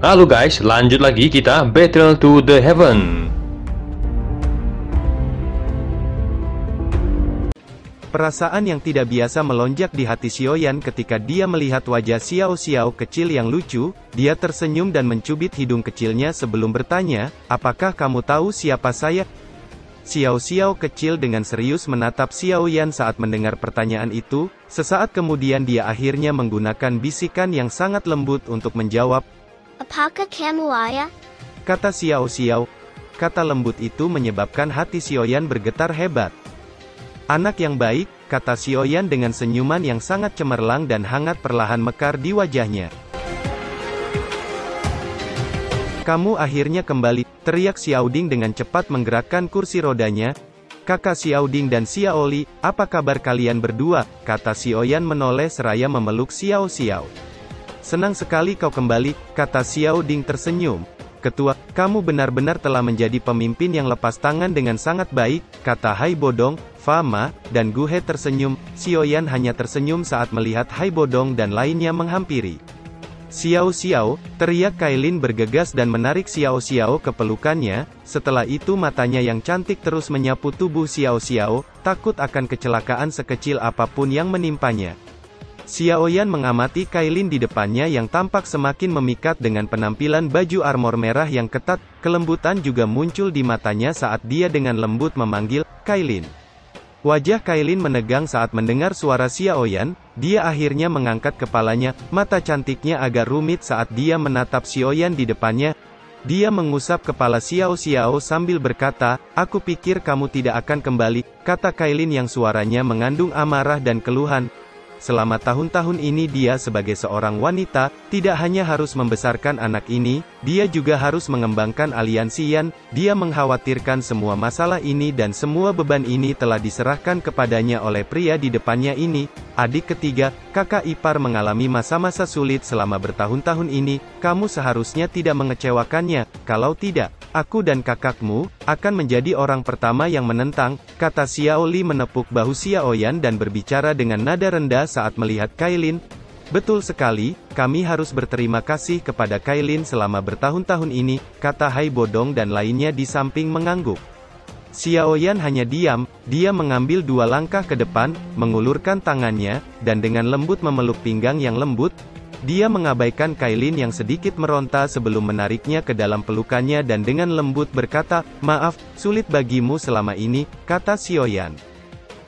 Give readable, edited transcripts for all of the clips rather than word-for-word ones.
Halo guys, lanjut lagi kita Battle to the Heaven. Perasaan yang tidak biasa melonjak di hati Xiaoyan ketika dia melihat wajah Xiao Xiao kecil yang lucu. Dia tersenyum dan mencubit hidung kecilnya sebelum bertanya, "Apakah kamu tahu siapa saya?" Xiao Xiao kecil dengan serius menatap Xiaoyan saat mendengar pertanyaan itu. Sesaat kemudian dia akhirnya menggunakan bisikan yang sangat lembut untuk menjawab, "Apakah kamu ayah?" kata Xiao Xiao. Kata lembut itu menyebabkan hati Xiaoyan bergetar hebat. "Anak yang baik," kata Xiaoyan dengan senyuman yang sangat cemerlang dan hangat perlahan mekar di wajahnya. "Kamu akhirnya kembali," teriak Xiaoding dengan cepat menggerakkan kursi rodanya. "Kakak Xiaoding dan Xiaoli, apa kabar kalian berdua?" kata Xiaoyan menoleh seraya memeluk Xiao Xiao. "Senang sekali kau kembali," kata Xiaoding tersenyum. "Ketua, kamu benar-benar telah menjadi pemimpin yang lepas tangan dengan sangat baik," kata Hai Bodong, Fama, dan Guhe tersenyum. Xiaoyan hanya tersenyum saat melihat Hai Bodong dan lainnya menghampiri. "Xiao Xiao," teriak Kailin bergegas dan menarik Xiao Xiao ke pelukannya. Setelah itu matanya yang cantik terus menyapu tubuh Xiao Xiao, takut akan kecelakaan sekecil apapun yang menimpanya. Xiaoyan mengamati Kailin di depannya yang tampak semakin memikat dengan penampilan baju armor merah yang ketat. Kelembutan juga muncul di matanya saat dia dengan lembut memanggil, "Kailin." Wajah Kailin menegang saat mendengar suara Xiaoyan. Dia akhirnya mengangkat kepalanya, mata cantiknya agak rumit saat dia menatap Xiaoyan di depannya. Dia mengusap kepala Xiao Xiao sambil berkata, "Aku pikir kamu tidak akan kembali," kata Kailin yang suaranya mengandung amarah dan keluhan. Selama tahun-tahun ini dia sebagai seorang wanita, tidak hanya harus membesarkan anak ini, dia juga harus mengembangkan aliansi Yan. Dia mengkhawatirkan semua masalah ini dan semua beban ini telah diserahkan kepadanya oleh pria di depannya ini. Adik ketiga, kakak ipar mengalami masa-masa sulit selama bertahun-tahun ini, kamu seharusnya tidak mengecewakannya, kalau tidak, aku dan kakakmu akan menjadi orang pertama yang menentang, kata Xiao Li menepuk bahu Xiaoyan dan berbicara dengan nada rendah saat melihat Kailin. "Betul sekali, kami harus berterima kasih kepada Kailin selama bertahun-tahun ini," kata Hai Bodong dan lainnya di samping mengangguk. Xiaoyan hanya diam, dia mengambil 2 langkah ke depan, mengulurkan tangannya, dan dengan lembut memeluk pinggang yang lembut. Dia mengabaikan Kailin yang sedikit meronta sebelum menariknya ke dalam pelukannya dan dengan lembut berkata, "Maaf, sulit bagimu selama ini," kata Xiaoyan.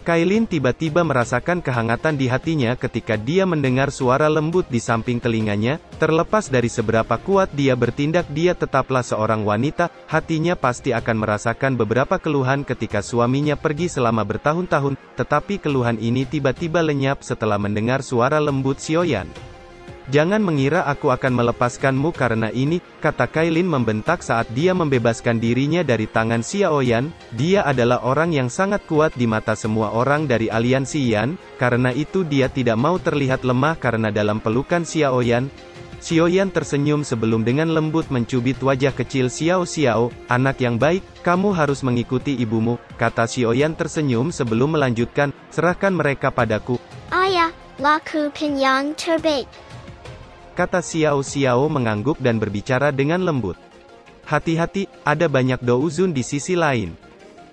Kailin tiba-tiba merasakan kehangatan di hatinya ketika dia mendengar suara lembut di samping telinganya. Terlepas dari seberapa kuat dia bertindak, dia tetaplah seorang wanita. Hatinya pasti akan merasakan beberapa keluhan ketika suaminya pergi selama bertahun-tahun, tetapi keluhan ini tiba-tiba lenyap setelah mendengar suara lembut Xiaoyan. "Jangan mengira aku akan melepaskanmu karena ini," kata Kailin membentak saat dia membebaskan dirinya dari tangan Xiaoyan. Dia adalah orang yang sangat kuat di mata semua orang dari aliansi Yan, karena itu dia tidak mau terlihat lemah karena dalam pelukan Xiaoyan. Xiaoyan tersenyum sebelum dengan lembut mencubit wajah kecil Xiao Xiao. "Anak yang baik, kamu harus mengikuti ibumu," kata Xiaoyan tersenyum sebelum melanjutkan, "Serahkan mereka padaku." "Ayah, laku yang terbaik," kata Xiao Xiao mengangguk dan berbicara dengan lembut. "Hati-hati, ada banyak douzun di sisi lain,"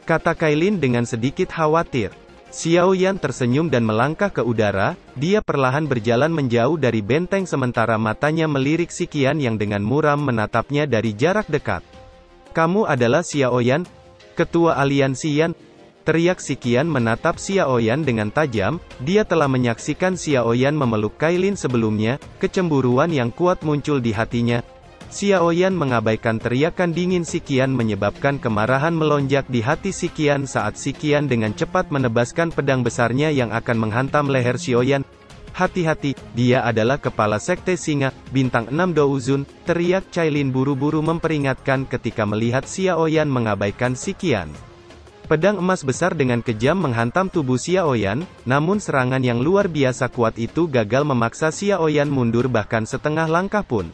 kata Kailin dengan sedikit khawatir. Xiaoyan tersenyum dan melangkah ke udara. Dia perlahan berjalan menjauh dari benteng sementara matanya melirik Xiqian yang dengan muram menatapnya dari jarak dekat. "Kamu adalah Xiaoyan, ketua aliansi Yan?" teriak Xiqian menatap Xiaoyan dengan tajam. Dia telah menyaksikan Xiaoyan memeluk Kailin sebelumnya. Kecemburuan yang kuat muncul di hatinya. Xiaoyan mengabaikan teriakan dingin Xiqian menyebabkan kemarahan melonjak di hati Xiqian saat Xiqian dengan cepat menebaskan pedang besarnya yang akan menghantam leher Xiaoyan. "Hati-hati, dia adalah kepala sekte singa, bintang 6 douzun," teriak Cailin buru-buru memperingatkan ketika melihat Xiaoyan mengabaikan Xiqian. Pedang emas besar dengan kejam menghantam tubuh Xiaoyan, namun serangan yang luar biasa kuat itu gagal memaksa Xiaoyan mundur bahkan setengah langkah pun.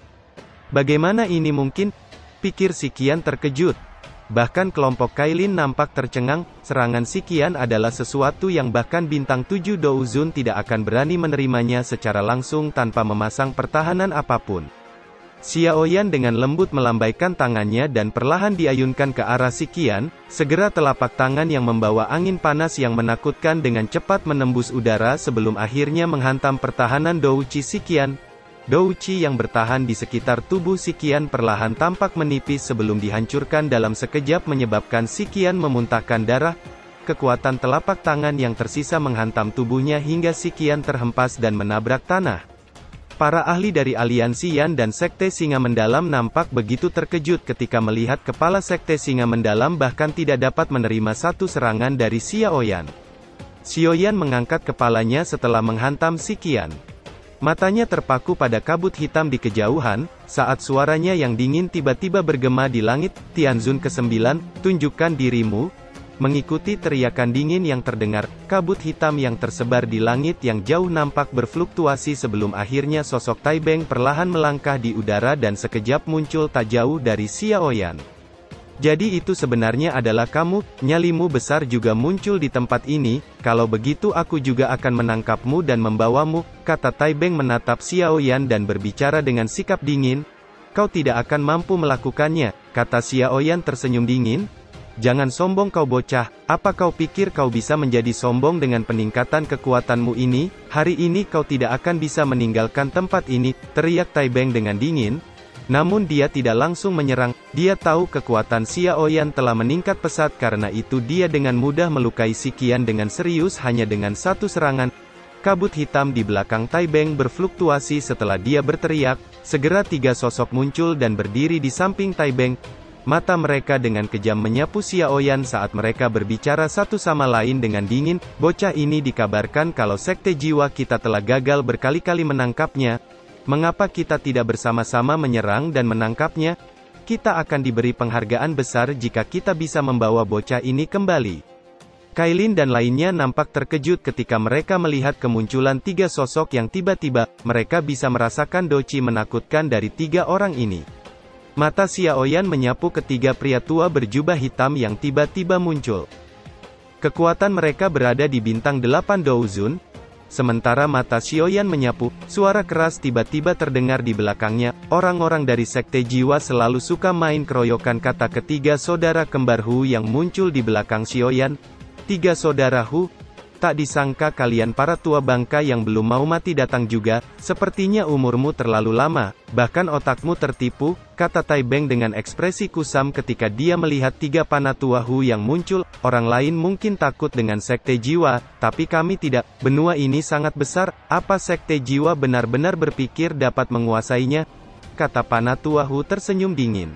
"Bagaimana ini mungkin?" pikir Xiqian terkejut. Bahkan kelompok Kailin nampak tercengang. Serangan Xiqian adalah sesuatu yang bahkan bintang 7 douzun tidak akan berani menerimanya secara langsung tanpa memasang pertahanan apapun. Xiaoyan dengan lembut melambaikan tangannya dan perlahan diayunkan ke arah Si Qian. Segera telapak tangan yang membawa angin panas yang menakutkan dengan cepat menembus udara sebelum akhirnya menghantam pertahanan Douqi Si Qian. Douqi yang bertahan di sekitar tubuh Si Qian perlahan tampak menipis sebelum dihancurkan dalam sekejap menyebabkan Si Qian memuntahkan darah. Kekuatan telapak tangan yang tersisa menghantam tubuhnya hingga Si Qian terhempas dan menabrak tanah. Para ahli dari aliansi Yan dan Sekte Singa Mendalam nampak begitu terkejut ketika melihat kepala Sekte Singa Mendalam bahkan tidak dapat menerima satu serangan dari Xiaoyan. Xiaoyan mengangkat kepalanya setelah menghantam Si Qian. Matanya terpaku pada kabut hitam di kejauhan, saat suaranya yang dingin tiba-tiba bergema di langit. Tianzun ke-9, tunjukkan dirimu. Mengikuti teriakan dingin yang terdengar, kabut hitam yang tersebar di langit yang jauh nampak berfluktuasi sebelum akhirnya sosok Tai Beng perlahan melangkah di udara dan sekejap muncul tak jauh dari Xiaoyan. Jadi itu sebenarnya adalah kamu, nyalimu besar juga muncul di tempat ini, kalau begitu aku juga akan menangkapmu dan membawamu, kata Tai Beng menatap Xiaoyan dan berbicara dengan sikap dingin. Kau tidak akan mampu melakukannya, kata Xiaoyan tersenyum dingin. Jangan sombong kau bocah, apa kau pikir kau bisa menjadi sombong dengan peningkatan kekuatanmu ini? Hari ini kau tidak akan bisa meninggalkan tempat ini, teriak Tai Beng dengan dingin. Namun dia tidak langsung menyerang, dia tahu kekuatan Xiaoyan telah meningkat pesat karena itu dia dengan mudah melukai Si Qian dengan serius hanya dengan satu serangan. Kabut hitam di belakang Tai Beng berfluktuasi setelah dia berteriak, segera tiga sosok muncul dan berdiri di samping Tai Beng. Mata mereka dengan kejam menyapu Xiaoyan saat mereka berbicara satu sama lain dengan dingin. Bocah ini dikabarkan kalau sekte jiwa kita telah gagal berkali-kali menangkapnya. Mengapa kita tidak bersama-sama menyerang dan menangkapnya? Kita akan diberi penghargaan besar jika kita bisa membawa bocah ini kembali. Kailin dan lainnya nampak terkejut ketika mereka melihat kemunculan tiga sosok yang tiba-tiba. Mereka bisa merasakan doci menakutkan dari tiga orang ini. Mata Xiaoyan menyapu ketiga pria tua berjubah hitam yang tiba-tiba muncul. Kekuatan mereka berada di bintang 8 Douzun. Sementara mata Xiaoyan menyapu, suara keras tiba-tiba terdengar di belakangnya. Orang-orang dari sekte jiwa selalu suka main keroyokan, kata ketiga saudara kembar Hu yang muncul di belakang Xiaoyan. Tiga saudara Hu, tak disangka kalian para tua bangka yang belum mau mati datang juga. Sepertinya umurmu terlalu lama, bahkan otakmu tertipu, kata Tai Beng dengan ekspresi kusam ketika dia melihat tiga panah tua Hu yang muncul. Orang lain mungkin takut dengan sekte jiwa, tapi kami tidak. Benua ini sangat besar, apa sekte jiwa benar-benar berpikir dapat menguasainya? Kata panah tua Hu tersenyum dingin.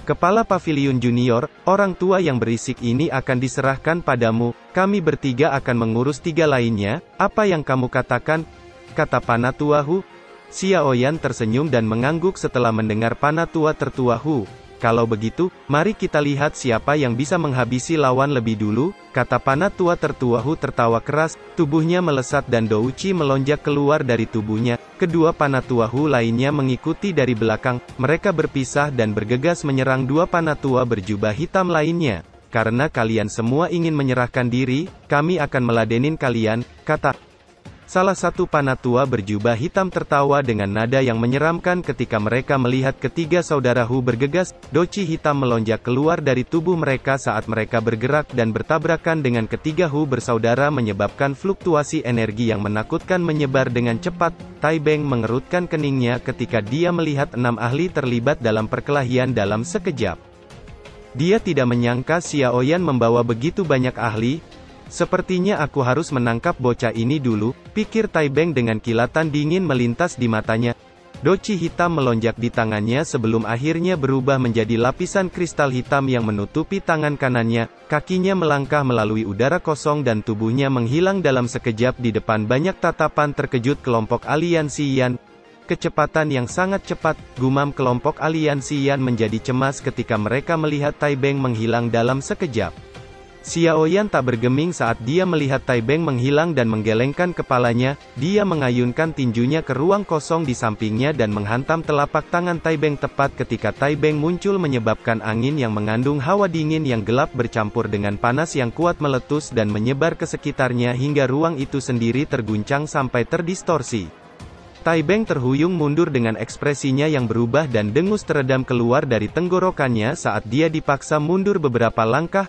Kepala Paviliun Junior, orang tua yang berisik ini akan diserahkan padamu, kami bertiga akan mengurus tiga lainnya, apa yang kamu katakan? Kata panah tua Hu. Xiaoyan tersenyum dan mengangguk setelah mendengar panah tua tertua Hu. Kalau begitu, mari kita lihat siapa yang bisa menghabisi lawan lebih dulu, kata panah tua tertua Hu tertawa keras, tubuhnya melesat dan Douqi melonjak keluar dari tubuhnya. Kedua panah tua Hu lainnya mengikuti dari belakang, mereka berpisah dan bergegas menyerang dua panah tua berjubah hitam lainnya. Karena kalian semua ingin menyerahkan diri, kami akan meladenin kalian, kata salah satu panah tua berjubah hitam tertawa dengan nada yang menyeramkan ketika mereka melihat ketiga saudara Hu bergegas. Doci hitam melonjak keluar dari tubuh mereka saat mereka bergerak dan bertabrakan dengan ketiga Hu bersaudara menyebabkan fluktuasi energi yang menakutkan menyebar dengan cepat. Tai Beng mengerutkan keningnya ketika dia melihat 6 ahli terlibat dalam perkelahian dalam sekejap. Dia tidak menyangka Xiaoyan membawa begitu banyak ahli. Sepertinya aku harus menangkap bocah ini dulu, pikir Tai Beng dengan kilatan dingin melintas di matanya. Doci hitam melonjak di tangannya sebelum akhirnya berubah menjadi lapisan kristal hitam yang menutupi tangan kanannya. Kakinya melangkah melalui udara kosong dan tubuhnya menghilang dalam sekejap di depan banyak tatapan terkejut kelompok aliansi Yan. Kecepatan yang sangat cepat, gumam kelompok aliansi Yan menjadi cemas ketika mereka melihat Tai Beng menghilang dalam sekejap. Xiaoyan tak bergeming saat dia melihat Tai Beng menghilang dan menggelengkan kepalanya. Dia mengayunkan tinjunya ke ruang kosong di sampingnya dan menghantam telapak tangan Tai Beng tepat ketika Tai Beng muncul menyebabkan angin yang mengandung hawa dingin yang gelap bercampur dengan panas yang kuat meletus dan menyebar ke sekitarnya hingga ruang itu sendiri terguncang sampai terdistorsi. Tai Beng terhuyung mundur dengan ekspresinya yang berubah dan dengus teredam keluar dari tenggorokannya saat dia dipaksa mundur beberapa langkah.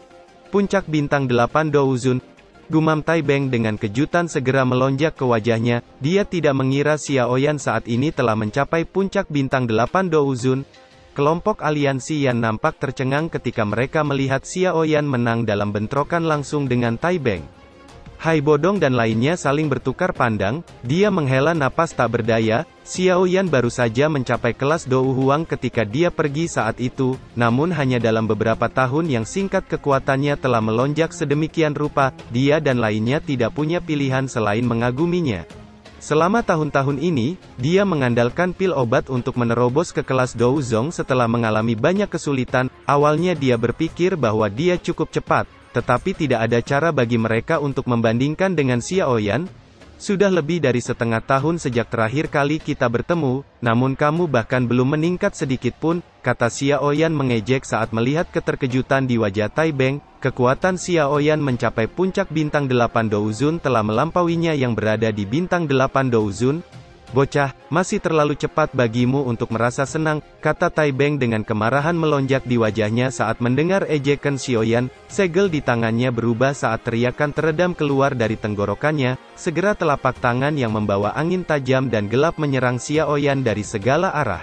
Puncak bintang 8 Douzun, gumam Tai Beng dengan kejutan segera melonjak ke wajahnya. Dia tidak mengira Xiaoyan saat ini telah mencapai puncak bintang 8 Douzun. Kelompok aliansi Yan nampak tercengang ketika mereka melihat Xiaoyan menang dalam bentrokan langsung dengan Tai Beng. Hai Bodong dan lainnya saling bertukar pandang. Dia menghela napas tak berdaya. Xiaoyan baru saja mencapai kelas Dou Huang ketika dia pergi saat itu, namun hanya dalam beberapa tahun yang singkat kekuatannya telah melonjak sedemikian rupa. Dia dan lainnya tidak punya pilihan selain mengaguminya. Selama tahun-tahun ini, dia mengandalkan pil obat untuk menerobos ke kelas Dou Zong setelah mengalami banyak kesulitan. Awalnya dia berpikir bahwa dia cukup cepat, tetapi tidak ada cara bagi mereka untuk membandingkan dengan Xiaoyan. Sudah lebih dari setengah tahun sejak terakhir kali kita bertemu, namun kamu bahkan belum meningkat sedikit pun, kata Xiaoyan mengejek saat melihat keterkejutan di wajah Tai Beng. Kekuatan Xiaoyan mencapai puncak bintang 8 Douzun telah melampauinya yang berada di bintang 8 Douzun. Bocah, masih terlalu cepat bagimu untuk merasa senang, kata Tai Beng dengan kemarahan melonjak di wajahnya saat mendengar ejekan Xiaoyan. Segel di tangannya berubah saat teriakan teredam keluar dari tenggorokannya. Segera telapak tangan yang membawa angin tajam dan gelap menyerang Xiaoyan dari segala arah.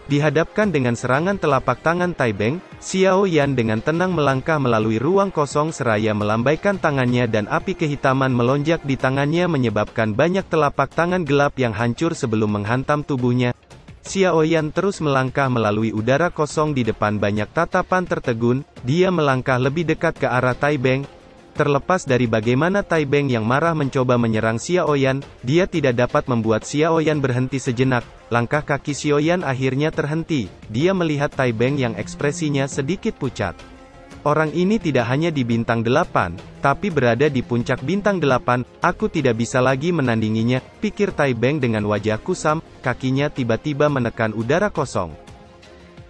Dihadapkan dengan serangan telapak tangan Tai Beng, Xiaoyan dengan tenang melangkah melalui ruang kosong seraya melambaikan tangannya dan api kehitaman melonjak di tangannya menyebabkan banyak telapak tangan gelap yang hancur sebelum menghantam tubuhnya. Xiaoyan terus melangkah melalui udara kosong di depan banyak tatapan tertegun. Dia melangkah lebih dekat ke arah Tai Beng. Terlepas dari bagaimana Tai Beng yang marah mencoba menyerang Xiaoyan, dia tidak dapat membuat Xiaoyan berhenti sejenak. Langkah kaki Xiaoyan akhirnya terhenti. Dia melihat Tai Beng yang ekspresinya sedikit pucat. Orang ini tidak hanya di bintang 8, tapi berada di puncak bintang 8. Aku tidak bisa lagi menandinginya, pikir Tai Beng dengan wajah kusam. Kakinya tiba-tiba menekan udara kosong.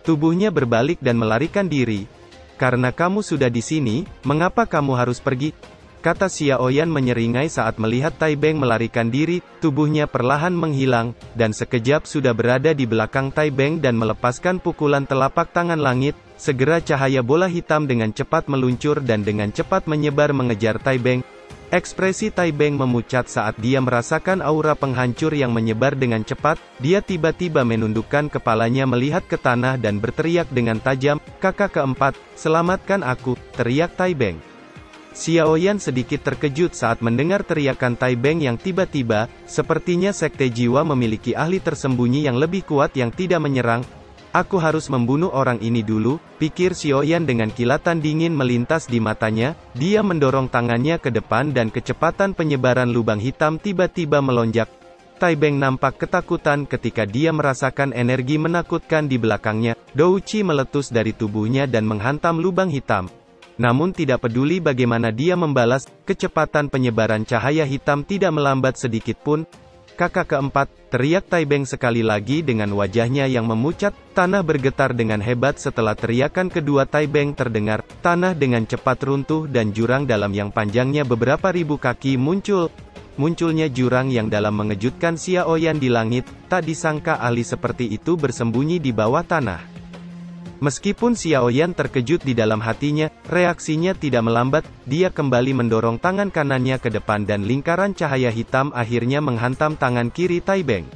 Tubuhnya berbalik dan melarikan diri. Karena kamu sudah di sini, mengapa kamu harus pergi? Kata Xiaoyan menyeringai saat melihat Tai Beng melarikan diri. Tubuhnya perlahan menghilang, dan sekejap sudah berada di belakang Tai Beng dan melepaskan pukulan telapak tangan langit. Segera cahaya bola hitam dengan cepat meluncur dan dengan cepat menyebar mengejar Tai Beng. Ekspresi Tai Beng memucat saat dia merasakan aura penghancur yang menyebar dengan cepat. Dia tiba-tiba menundukkan kepalanya melihat ke tanah dan berteriak dengan tajam, "Kakak keempat, selamatkan aku!" teriak Tai Beng. Xiaoyan sedikit terkejut saat mendengar teriakan Tai Beng yang tiba-tiba. Sepertinya sekte jiwa memiliki ahli tersembunyi yang lebih kuat yang tidak menyerang. Aku harus membunuh orang ini dulu, pikir Xiaoyan dengan kilatan dingin melintas di matanya. Dia mendorong tangannya ke depan dan kecepatan penyebaran lubang hitam tiba-tiba melonjak. Tai Beng nampak ketakutan ketika dia merasakan energi menakutkan di belakangnya. Dou Qi meletus dari tubuhnya dan menghantam lubang hitam. Namun tidak peduli bagaimana dia membalas, kecepatan penyebaran cahaya hitam tidak melambat sedikit pun. Kakak keempat, teriak Tai Beng sekali lagi dengan wajahnya yang memucat. Tanah bergetar dengan hebat setelah teriakan kedua Tai Beng terdengar. Tanah dengan cepat runtuh dan jurang dalam yang panjangnya beberapa ribu kaki muncul. Munculnya jurang yang dalam mengejutkan Xiaoyan di langit. Tak disangka ahli seperti itu bersembunyi di bawah tanah. Meskipun Xiaoyan terkejut di dalam hatinya, reaksinya tidak melambat. Dia kembali mendorong tangan kanannya ke depan dan lingkaran cahaya hitam akhirnya menghantam tangan kiri Tai Beng.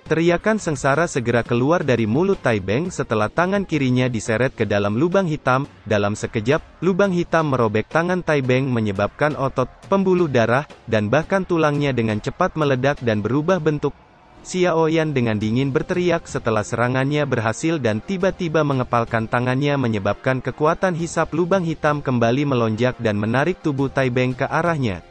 Teriakan sengsara segera keluar dari mulut Tai Beng setelah tangan kirinya diseret ke dalam lubang hitam. Dalam sekejap, lubang hitam merobek tangan Tai Beng menyebabkan otot, pembuluh darah, dan bahkan tulangnya dengan cepat meledak dan berubah bentuk. Xiaoyan dengan dingin berteriak setelah serangannya berhasil dan tiba-tiba mengepalkan tangannya menyebabkan kekuatan hisap lubang hitam kembali melonjak dan menarik tubuh Tai Beng ke arahnya.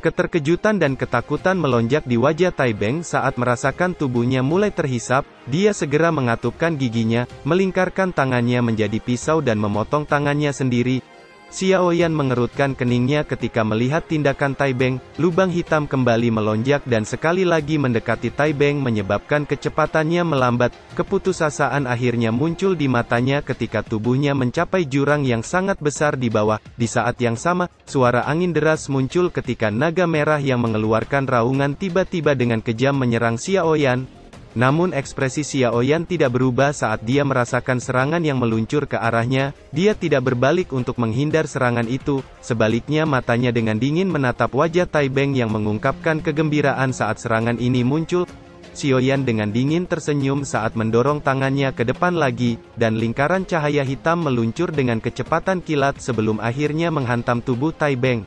Keterkejutan dan ketakutan melonjak di wajah Tai Beng saat merasakan tubuhnya mulai terhisap. Dia segera mengatupkan giginya, melingkarkan tangannya menjadi pisau dan memotong tangannya sendiri. Xiaoyan mengerutkan keningnya ketika melihat tindakan Tai Beng. Lubang hitam kembali melonjak dan sekali lagi mendekati Tai Beng menyebabkan kecepatannya melambat. Keputusasaan akhirnya muncul di matanya ketika tubuhnya mencapai jurang yang sangat besar di bawah. Di saat yang sama, suara angin deras muncul ketika naga merah yang mengeluarkan raungan tiba-tiba dengan kejam menyerang Xiaoyan. Namun ekspresi Xiaoyan tidak berubah saat dia merasakan serangan yang meluncur ke arahnya. Dia tidak berbalik untuk menghindar serangan itu, sebaliknya matanya dengan dingin menatap wajah Tai Beng yang mengungkapkan kegembiraan saat serangan ini muncul. Xiaoyan dengan dingin tersenyum saat mendorong tangannya ke depan lagi, dan lingkaran cahaya hitam meluncur dengan kecepatan kilat sebelum akhirnya menghantam tubuh Tai Beng.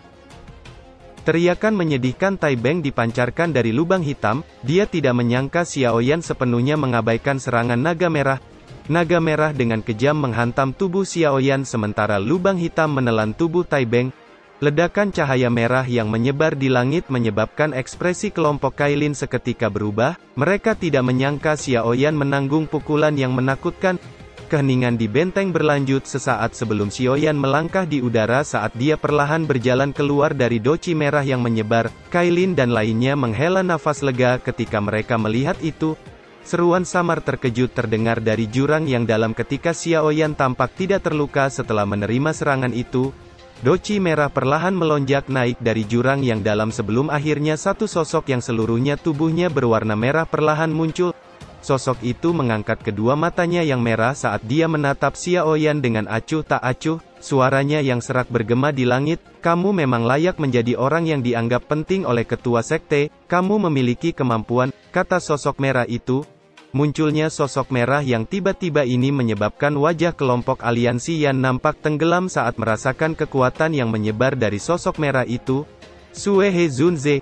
Teriakan menyedihkan Tai Beng dipancarkan dari lubang hitam. Dia tidak menyangka Xiaoyan sepenuhnya mengabaikan serangan naga merah. Naga merah dengan kejam menghantam tubuh Xiaoyan sementara lubang hitam menelan tubuh Tai Beng. Ledakan cahaya merah yang menyebar di langit menyebabkan ekspresi kelompok Kailin seketika berubah. Mereka tidak menyangka Xiaoyan menanggung pukulan yang menakutkan. Keheningan di benteng berlanjut sesaat sebelum Xiaoyan melangkah di udara saat dia perlahan berjalan keluar dari doci merah yang menyebar. Kailin dan lainnya menghela nafas lega ketika mereka melihat itu. Seruan samar terkejut terdengar dari jurang yang dalam ketika Xiaoyan tampak tidak terluka setelah menerima serangan itu. Doci merah perlahan melonjak naik dari jurang yang dalam sebelum akhirnya satu sosok yang seluruhnya tubuhnya berwarna merah perlahan muncul. Sosok itu mengangkat kedua matanya yang merah saat dia menatap Xiaoyan dengan acuh tak acuh. Suaranya yang serak bergema di langit, "Kamu memang layak menjadi orang yang dianggap penting oleh ketua sekte, kamu memiliki kemampuan," kata sosok merah itu. Munculnya sosok merah yang tiba-tiba ini menyebabkan wajah kelompok aliansi Yan nampak tenggelam saat merasakan kekuatan yang menyebar dari sosok merah itu. "Sue He Zunze,"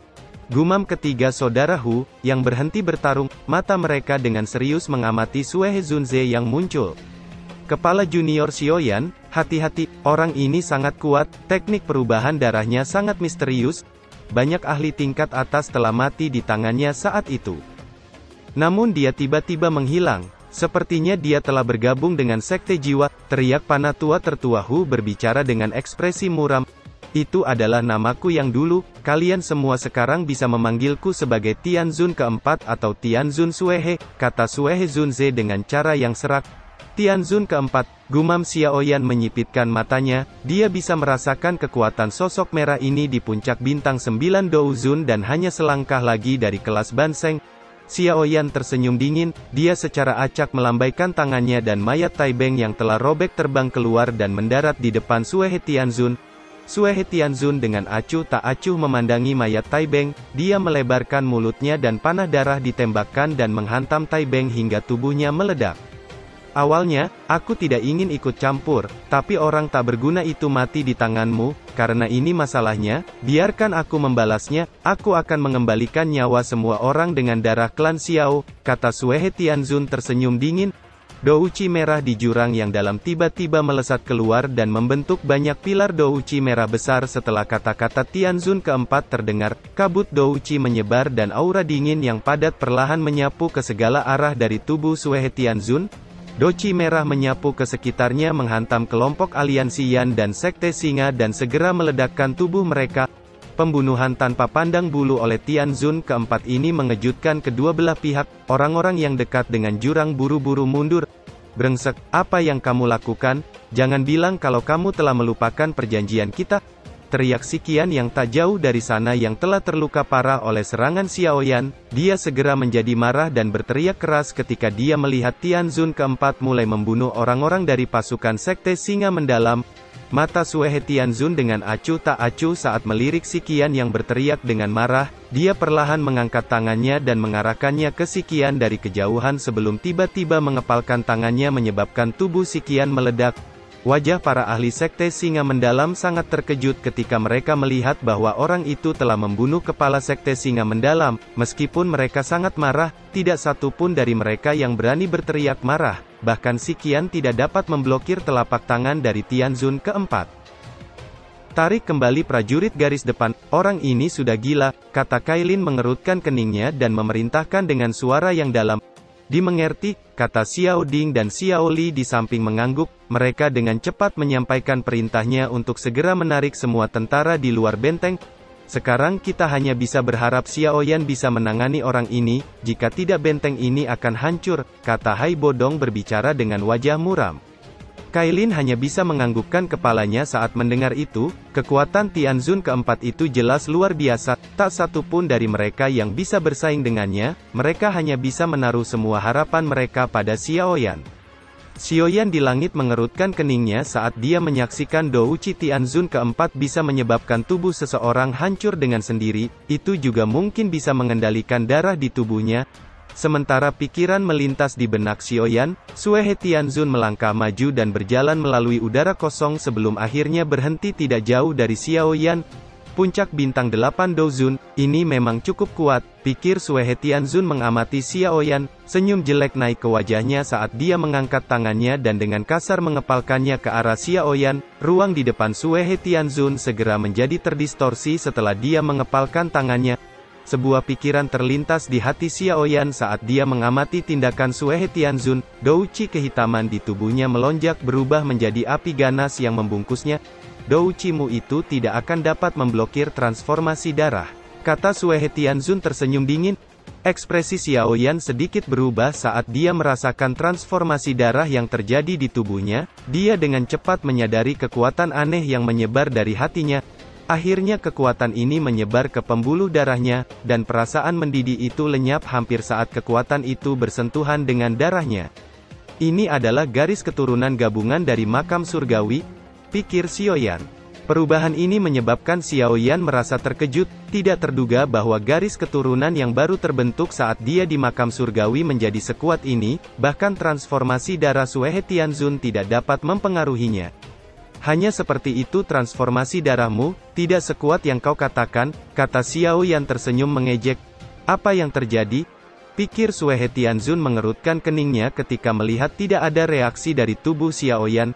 gumam ketiga saudara Hu, yang berhenti bertarung. Mata mereka dengan serius mengamati Sue He Zunze yang muncul. Kepala junior Xiaoyan, "Hati-hati, orang ini sangat kuat, teknik perubahan darahnya sangat misterius. Banyak ahli tingkat atas telah mati di tangannya saat itu. Namun dia tiba-tiba menghilang. Sepertinya dia telah bergabung dengan sekte jiwa," teriak Panatua tertua Hu berbicara dengan ekspresi muram. "Itu adalah namaku yang dulu, kalian semua sekarang bisa memanggilku sebagai Tianzun keempat atau Tianzun Suehe," kata Suehe Zunze dengan cara yang serak. "Tianzun keempat," gumam Xiaoyan menyipitkan matanya. Dia bisa merasakan kekuatan sosok merah ini di puncak bintang 9 Douzun dan hanya selangkah lagi dari kelas Banseng. Xiaoyan tersenyum dingin, dia secara acak melambaikan tangannya dan mayat Tai Beng yang telah robek terbang keluar dan mendarat di depan Sue He Tianzun. Sue He Tianzun dengan acuh tak acuh memandangi mayat Tai Beng, dia melebarkan mulutnya dan panah darah ditembakkan dan menghantam Tai Beng hingga tubuhnya meledak. "Awalnya, aku tidak ingin ikut campur, tapi orang tak berguna itu mati di tanganmu, karena ini masalahnya, biarkan aku membalasnya, aku akan mengembalikan nyawa semua orang dengan darah klan Xiao," kata Sue He Tianzun tersenyum dingin. Douci merah di jurang yang dalam tiba-tiba melesat keluar dan membentuk banyak pilar douci merah besar setelah kata-kata Tianzun keempat terdengar, kabut douci menyebar dan aura dingin yang padat perlahan menyapu ke segala arah dari tubuh Sue He Tianzun. Doci merah menyapu ke sekitarnya menghantam kelompok aliansi Yan dan sekte singa dan segera meledakkan tubuh mereka. Pembunuhan tanpa pandang bulu oleh Tianzun keempat ini mengejutkan kedua belah pihak. Orang-orang yang dekat dengan jurang buru-buru mundur. "Brengsek, apa yang kamu lakukan? Jangan bilang kalau kamu telah melupakan perjanjian kita," teriak Xiaoyan yang tak jauh dari sana yang telah terluka parah oleh serangan Xiaoyan. Dia segera menjadi marah dan berteriak keras ketika dia melihat Tianzun keempat mulai membunuh orang-orang dari pasukan sekte singa mendalam. Mata Sue He Tianzun dengan acuh tak acuh saat melirik Xiaoyan yang berteriak dengan marah. Dia perlahan mengangkat tangannya dan mengarahkannya ke Xiaoyan dari kejauhan sebelum tiba-tiba mengepalkan tangannya menyebabkan tubuh Xiaoyan meledak. Wajah para ahli sekte singa mendalam sangat terkejut ketika mereka melihat bahwa orang itu telah membunuh kepala sekte singa mendalam. Meskipun mereka sangat marah, tidak satu pun dari mereka yang berani berteriak marah. Bahkan Xiaoyan tidak dapat memblokir telapak tangan dari Tianzun keempat. "Tarik kembali prajurit garis depan, orang ini sudah gila," kata Kailin mengerutkan keningnya dan memerintahkan dengan suara yang dalam. Dimengerti, kata Xiao Ding dan Xiao Li di samping mengangguk, mereka dengan cepat menyampaikan perintahnya untuk segera menarik semua tentara di luar benteng. Sekarang kita hanya bisa berharap Xiao Yan bisa menangani orang ini, jika tidak benteng ini akan hancur, kata Hai Bodong berbicara dengan wajah muram. Kailin hanya bisa menganggukkan kepalanya saat mendengar itu. Kekuatan Tianzun keempat itu jelas luar biasa, tak satu pun dari mereka yang bisa bersaing dengannya, mereka hanya bisa menaruh semua harapan mereka pada Xiao Yan. Xiao Yan di langit mengerutkan keningnya saat dia menyaksikan Douqi Tianzun keempat bisa menyebabkan tubuh seseorang hancur dengan sendiri, itu juga mungkin bisa mengendalikan darah di tubuhnya. Sementara pikiran melintas di benak Xiao Yan, Sue He Tianzun melangkah maju dan berjalan melalui udara kosong sebelum akhirnya berhenti tidak jauh dari Xiao Yan. Puncak bintang 8 Douzun, ini memang cukup kuat, pikir Sue He Tianzun mengamati Xiao Yan, senyum jelek naik ke wajahnya saat dia mengangkat tangannya dan dengan kasar mengepalkannya ke arah Xiao Yan. Ruang di depan Sue He Tianzun segera menjadi terdistorsi setelah dia mengepalkan tangannya. Sebuah pikiran terlintas di hati Xiao Yan saat dia mengamati tindakan Sue He Tianzun. Douqi kehitaman di tubuhnya melonjak berubah menjadi api ganas yang membungkusnya. Douqi-mu itu tidak akan dapat memblokir transformasi darah, kata Sue He Tianzun tersenyum dingin. Ekspresi Xiao Yan sedikit berubah saat dia merasakan transformasi darah yang terjadi di tubuhnya. Dia dengan cepat menyadari kekuatan aneh yang menyebar dari hatinya. Akhirnya kekuatan ini menyebar ke pembuluh darahnya, dan perasaan mendidih itu lenyap hampir saat kekuatan itu bersentuhan dengan darahnya. Ini adalah garis keturunan gabungan dari makam surgawi, pikir Xiao Yan. Perubahan ini menyebabkan Xiao Yan merasa terkejut, tidak terduga bahwa garis keturunan yang baru terbentuk saat dia di makam surgawi menjadi sekuat ini, bahkan transformasi darah Sue He Tianzun tidak dapat mempengaruhinya. Hanya seperti itu transformasi darahmu, tidak sekuat yang kau katakan, kata Xiao Yan tersenyum mengejek. Apa yang terjadi? Pikir Sue He Tianzun mengerutkan keningnya ketika melihat tidak ada reaksi dari tubuh Xiao Yan.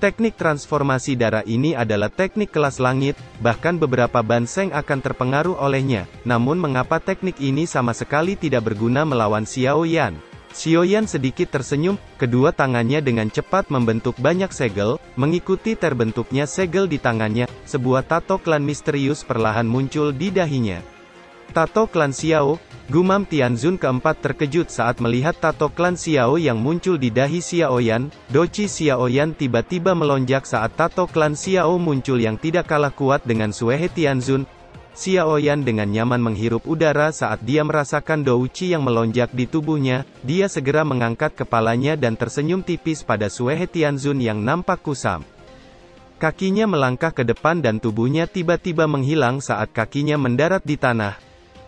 Teknik transformasi darah ini adalah teknik kelas langit, bahkan beberapa banseng akan terpengaruh olehnya. Namun mengapa teknik ini sama sekali tidak berguna melawan Xiao Yan? Xiao Yan sedikit tersenyum, kedua tangannya dengan cepat membentuk banyak segel, mengikuti terbentuknya segel di tangannya, sebuah tato klan misterius perlahan muncul di dahinya. Tato klan Xiao, gumam Tianzun keempat terkejut saat melihat tato klan Xiao yang muncul di dahi Xiao Yan. Doqi Xiao Yan tiba-tiba melonjak saat tato klan Xiao muncul yang tidak kalah kuat dengan Sue He Tianzun. Xiao Yan dengan nyaman menghirup udara saat dia merasakan Douqi yang melonjak di tubuhnya. Dia segera mengangkat kepalanya dan tersenyum tipis pada Sue He Tianzun yang nampak kusam. Kakinya melangkah ke depan dan tubuhnya tiba-tiba menghilang saat kakinya mendarat di tanah.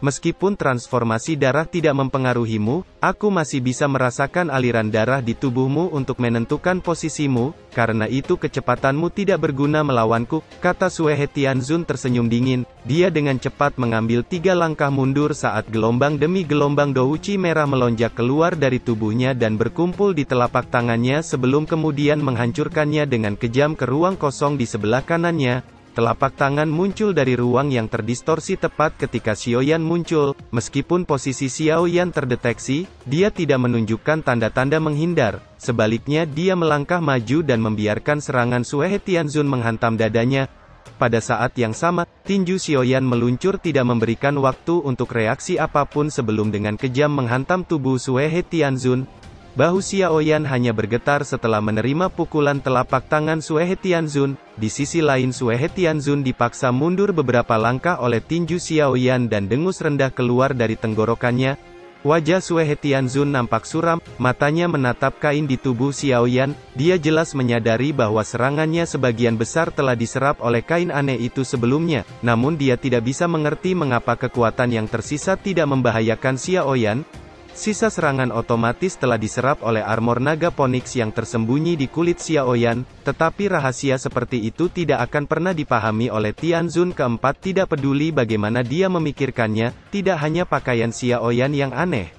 Meskipun transformasi darah tidak mempengaruhimu, aku masih bisa merasakan aliran darah di tubuhmu untuk menentukan posisimu, karena itu kecepatanmu tidak berguna melawanku, kata Sue He Tianzun tersenyum dingin. Dia dengan cepat mengambil 3 langkah mundur saat gelombang demi gelombang Douqi merah melonjak keluar dari tubuhnya dan berkumpul di telapak tangannya sebelum kemudian menghancurkannya dengan kejam ke ruang kosong di sebelah kanannya. Telapak tangan muncul dari ruang yang terdistorsi tepat ketika Xiao Yan muncul. Meskipun posisi Xiao Yan terdeteksi, dia tidak menunjukkan tanda-tanda menghindar. Sebaliknya dia melangkah maju dan membiarkan serangan Sue He Tianzun menghantam dadanya. Pada saat yang sama, tinju Xiao Yan meluncur tidak memberikan waktu untuk reaksi apapun sebelum dengan kejam menghantam tubuh Sue He Tianzun. Bahu Xiao Yan hanya bergetar setelah menerima pukulan telapak tangan Sue He Tianzun. Di sisi lain Sue He Tianzun dipaksa mundur beberapa langkah oleh tinju Xiao Yan dan dengus rendah keluar dari tenggorokannya. Wajah Sue He Tianzun nampak suram, matanya menatap kain di tubuh Xiao Yan. Dia jelas menyadari bahwa serangannya sebagian besar telah diserap oleh kain aneh itu sebelumnya. Namun dia tidak bisa mengerti mengapa kekuatan yang tersisa tidak membahayakan Xiao Yan. Sisa serangan otomatis telah diserap oleh armor naga Phoenix yang tersembunyi di kulit Xiao Yan, tetapi rahasia seperti itu tidak akan pernah dipahami oleh Tianzun keempat. Tidak peduli bagaimana dia memikirkannya, tidak hanya pakaian Xiao Yan yang aneh,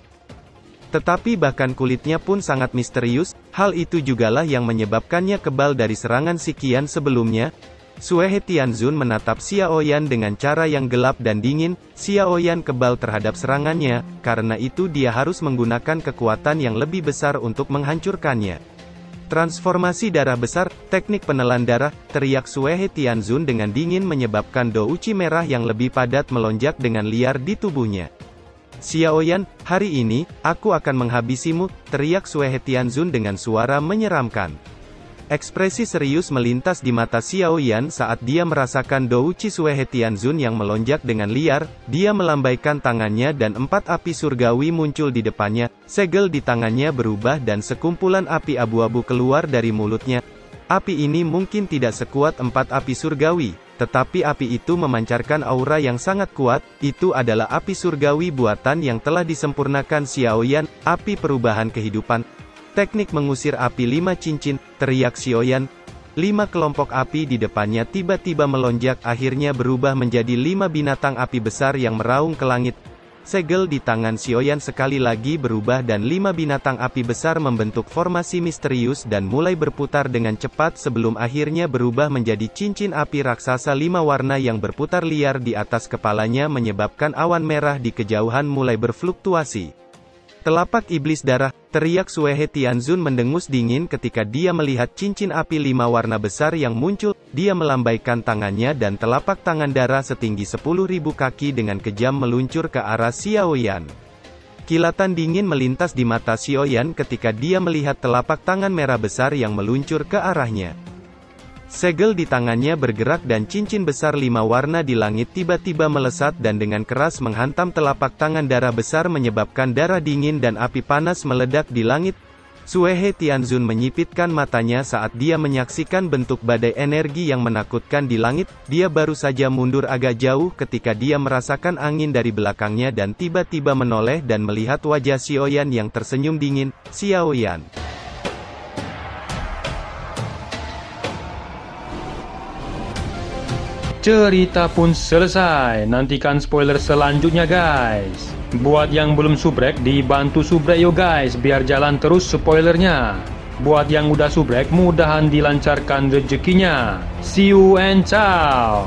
tetapi bahkan kulitnya pun sangat misterius. Hal itu jugalah yang menyebabkannya kebal dari serangan Sikian sebelumnya. Sue He Tianzun menatap Xiaoyan dengan cara yang gelap dan dingin. Xiaoyan kebal terhadap serangannya, karena itu dia harus menggunakan kekuatan yang lebih besar untuk menghancurkannya. Transformasi darah besar, teknik penelan darah, teriak Sue He Tianzun dengan dingin menyebabkan douci merah yang lebih padat melonjak dengan liar di tubuhnya. Xiaoyan, hari ini, aku akan menghabisimu, teriak Sue He Tianzun dengan suara menyeramkan. Ekspresi serius melintas di mata Xiaoyan saat dia merasakan douci Sue He Tianzun yang melonjak dengan liar. Dia melambaikan tangannya dan 4 api surgawi muncul di depannya. Segel di tangannya berubah dan sekumpulan api abu-abu keluar dari mulutnya. Api ini mungkin tidak sekuat 4 api surgawi, tetapi api itu memancarkan aura yang sangat kuat. Itu adalah api surgawi buatan yang telah disempurnakan Xiaoyan, api perubahan kehidupan. Teknik mengusir api 5 cincin, teriak Xiaoyan. 5 kelompok api di depannya tiba-tiba melonjak akhirnya berubah menjadi 5 binatang api besar yang meraung ke langit. Segel di tangan Xiaoyan sekali lagi berubah dan 5 binatang api besar membentuk formasi misterius dan mulai berputar dengan cepat sebelum akhirnya berubah menjadi cincin api raksasa 5 warna yang berputar liar di atas kepalanya menyebabkan awan merah di kejauhan mulai berfluktuasi. Telapak iblis darah, teriak Sue He Tianzun mendengus dingin ketika dia melihat cincin api 5 warna besar yang muncul. Dia melambaikan tangannya dan telapak tangan darah setinggi 10.000 kaki dengan kejam meluncur ke arah Xiaoyan. Kilatan dingin melintas di mata Xiaoyan ketika dia melihat telapak tangan merah besar yang meluncur ke arahnya. Segel di tangannya bergerak dan cincin besar 5 warna di langit tiba-tiba melesat dan dengan keras menghantam telapak tangan darah besar menyebabkan darah dingin dan api panas meledak di langit. Sue He Tianzun menyipitkan matanya saat dia menyaksikan bentuk badai energi yang menakutkan di langit. Dia baru saja mundur agak jauh ketika dia merasakan angin dari belakangnya dan tiba-tiba menoleh dan melihat wajah Xiaoyan yang tersenyum dingin. Xiaoyan. Cerita pun selesai, nantikan spoiler selanjutnya guys. Buat yang belum subrek, dibantu subrek yo guys, biar jalan terus spoilernya. Buat yang udah subrek, mudahan dilancarkan rezekinya. See you and ciao.